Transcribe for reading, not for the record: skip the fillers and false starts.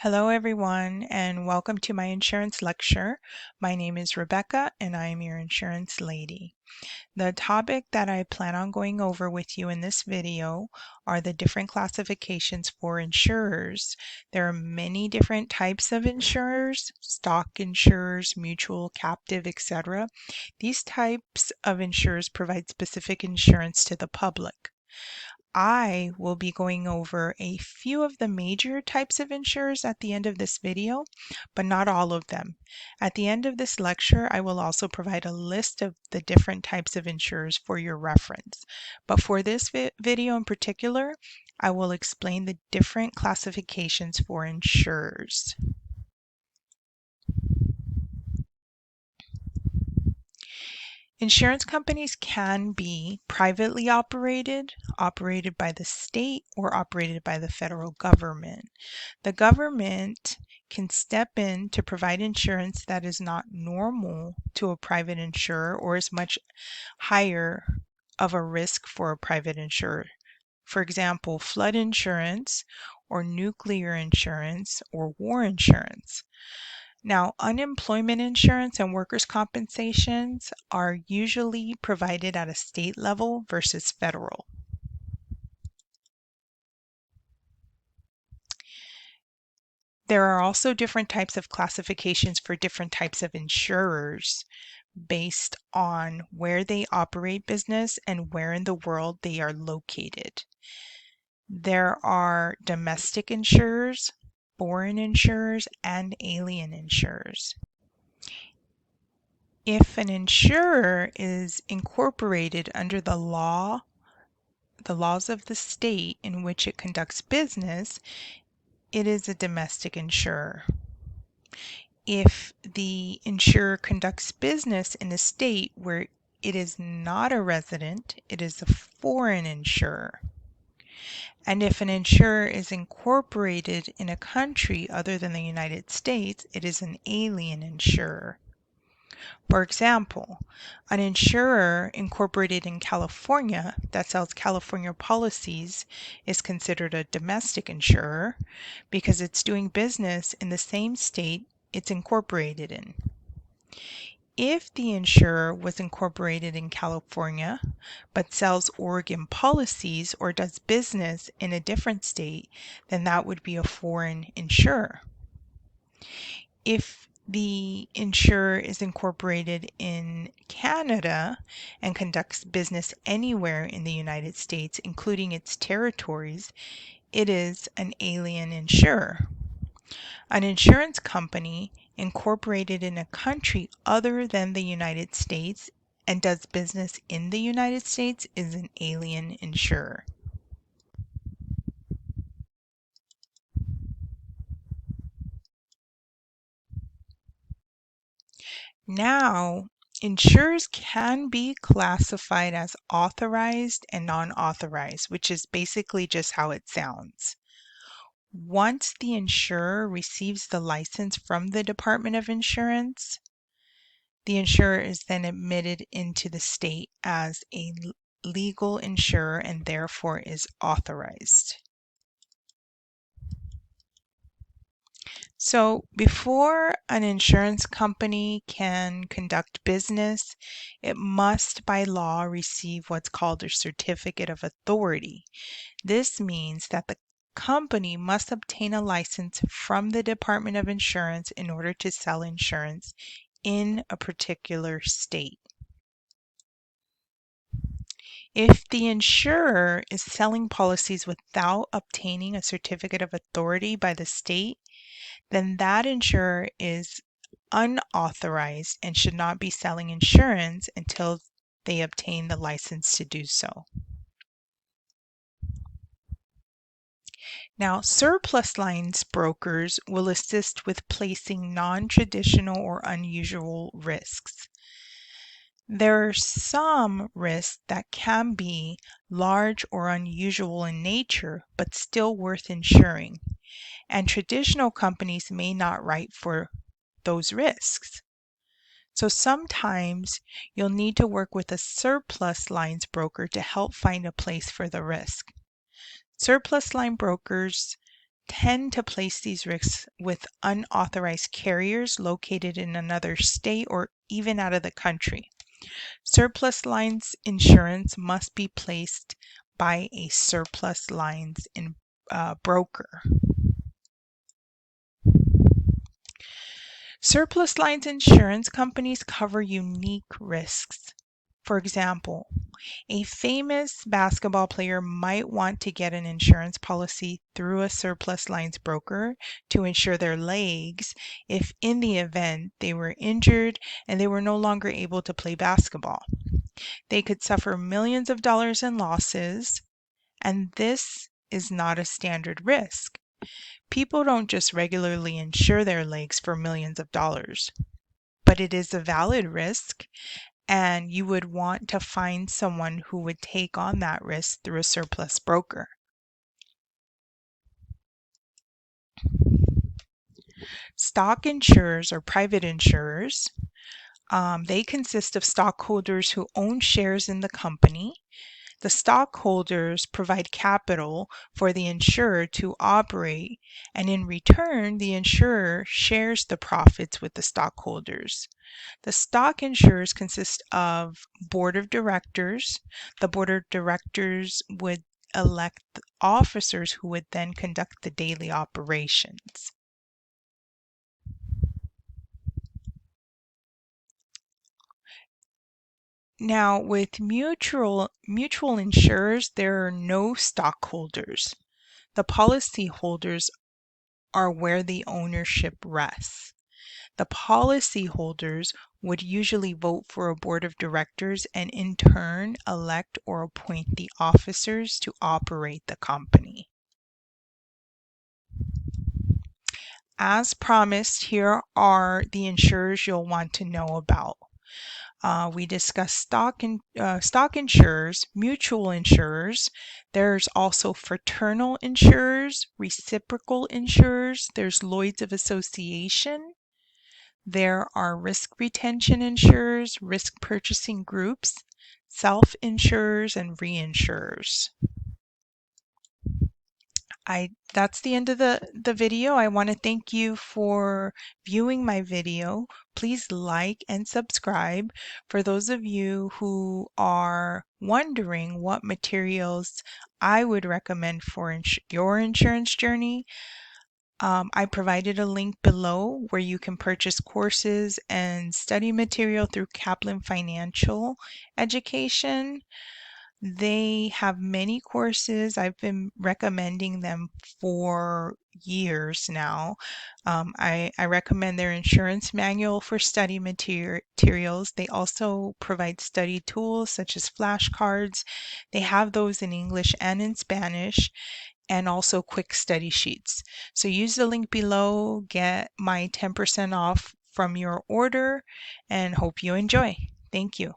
Hello everyone and welcome to my insurance lecture. My name is Rebecca and I am your insurance lady. The topic that I plan on going over with you in this video are the different classifications for insurers. There are many different types of insurers, stock insurers, mutual, captive, etc. These types of insurers provide specific insurance to the public. I will be going over a few of the major types of insurers at the end of this video, but not all of them. At the end of this lecture, I will also provide a list of the different types of insurers for your reference. But for this video in particular, I will explain the different classifications for insurers. Insurance companies can be privately operated, operated by the state, or operated by the federal government. The government can step in to provide insurance that is not normal to a private insurer or is much higher of a risk for a private insurer. For example, flood insurance or nuclear insurance or war insurance. Now, unemployment insurance and workers' compensations are usually provided at a state level versus federal. There are also different types of classifications for different types of insurers based on where they operate business and where in the world they are located. There are domestic insurers, foreign insurers, and alien insurers. If an insurer is incorporated under the laws of the state in which it conducts business, it is a domestic insurer. If the insurer conducts business in a state where it is not a resident, it is a foreign insurer. And if an insurer is incorporated in a country other than the United States, it is an alien insurer. For example, an insurer incorporated in California that sells California policies is considered a domestic insurer because it's doing business in the same state it's incorporated in. If the insurer was incorporated in California but sells Oregon policies or does business in a different state, then that would be a foreign insurer. If the insurer is incorporated in Canada and conducts business anywhere in the United States, including its territories, it is an alien insurer. An insurance company incorporated in a country other than the United States and does business in the United States is an alien insurer. Now, insurers can be classified as authorized and non-authorized, which is basically just how it sounds. Once the insurer receives the license from the Department of Insurance, the insurer is then admitted into the state as a legal insurer and therefore is authorized. So before an insurance company can conduct business, it must by law receive what's called a certificate of authority. This means that the company must obtain a license from the Department of Insurance in order to sell insurance in a particular state. If the insurer is selling policies without obtaining a certificate of authority by the state, then that insurer is unauthorized and should not be selling insurance until they obtain the license to do so. Now, surplus lines brokers will assist with placing non-traditional or unusual risks. There are some risks that can be large or unusual in nature, but still worth insuring, and traditional companies may not write for those risks. So sometimes you'll need to work with a surplus lines broker to help find a place for the risk. Surplus line brokers tend to place these risks with unauthorized carriers located in another state or even out of the country. Surplus lines insurance must be placed by a surplus lines broker. Surplus lines insurance companies cover unique risks. For example, a famous basketball player might want to get an insurance policy through a surplus lines broker to insure their legs if in the event they were injured and they were no longer able to play basketball. They could suffer millions of dollars in losses, and this is not a standard risk. People don't just regularly insure their legs for millions of dollars, but it is a valid risk, and you would want to find someone who would take on that risk through a surplus broker. Stock insurers or private insurers, they consist of stockholders who own shares in the company. The stockholders provide capital for the insurer to operate, and in return, the insurer shares the profits with the stockholders. The stock insurers consist of board of directors. The board of directors would elect officers who would then conduct the daily operations. Now, with mutual insurers, there are no stockholders. The policyholders are where the ownership rests. The policyholders would usually vote for a board of directors and in turn elect or appoint the officers to operate the company. As promised, here are the insurers you'll want to know about. We discussed stock insurers, mutual insurers. There's also fraternal insurers, reciprocal insurers. There's Lloyd's of Association. There are risk retention insurers, risk purchasing groups, self-insurers, and reinsurers. That's the end of the video. I want to thank you for viewing my video. Please like and subscribe. For those of you who are wondering what materials I would recommend for your insurance journey, I provided a link below where you can purchase courses and study material through Kaplan Financial Education. They have many courses. I've been recommending them for years now. I recommend their insurance manual for study materials. They also provide study tools such as flashcards. They have those in English and in Spanish, and also quick study sheets. So use the link below, get my 10% off from your order, and hope you enjoy. Thank you.